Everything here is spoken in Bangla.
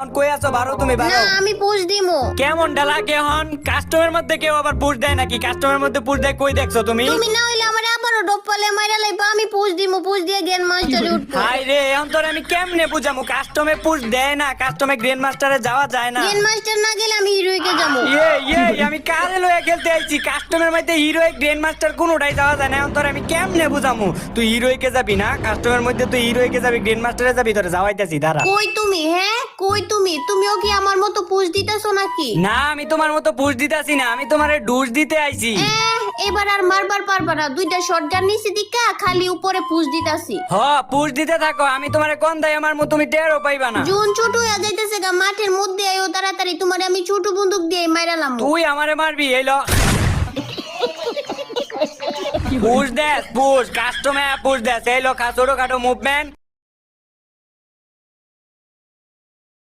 কই আছো? বারো তুমি না বারো। আমি পুষ দিমু। কেমন ডালা কেহন কাস্টমের মধ্যে কেউ আবার পুশ দেয় নাকি? কাস্টমের মধ্যে পুশ দেয় কই দেখছো তুমি? তুমি না হইলে আমার আবারও ডপ্পালে মাইরা লাইবা, আমি পুষ দিমু, পুষ দিয়ে গ্র্যান্ড মাস্টারে উঠবো। হাই রে, এখন তোর আমি কেমনে বুঝামু? কাস্টমে পুশ দেয় না, কাস্টমে গ্র্যান্ড মাস্টারে যাওয়া যায় না। গ্র্যান্ড মাস্টার না গেলে আমি হিরোইকে যাবো। আমি কারে লয়ে খেলতে আইছি? কাস্টমের মধ্যে হিরোইক গ্র্যান্ড মাস্টার কোনোটাই যাওয়া যায় না। এখন তোর আমি কেমনে বুঝামু? তুই হিরোইকে যাবি না, কাস্টমের মধ্যে তুই হিরোইকে যাবি, গ্র্যান্ড মাস্টারে যাবি, তোরে যাওয়াইতাছি দাঁড়া। কই তুমি? হ্যাঁ কই তুমি? তুমিও কি আমার মতো পুষ দিতেছো নাকি? না, আমি তোমার মতো পুশ দিতাছি না, আমি তোমারে ডুস দিতে আইছি। এবার আর মারবার পারবা না, দুইটা শটগান নিচে দিকা খালি উপরে পুষ দিতাছি। হ, পুশ দিতে থাকো, আমি তোমারে কোন দাই আমার মতো তুমি টেরও পাইবা না। জুন ছোট হয়ে যাইতেছে গা, মাঠের মধ্যে আইও তাড়াতাড়ি, তোমারে আমি ছোট বন্দুক দিয়ে মাইরালাম। তুই আমারে মারবি? এইলো পুশ দেস, পুশ কাস্টমে পুশ দেস, এইলো ছোট খাটো মুভমেন্ট।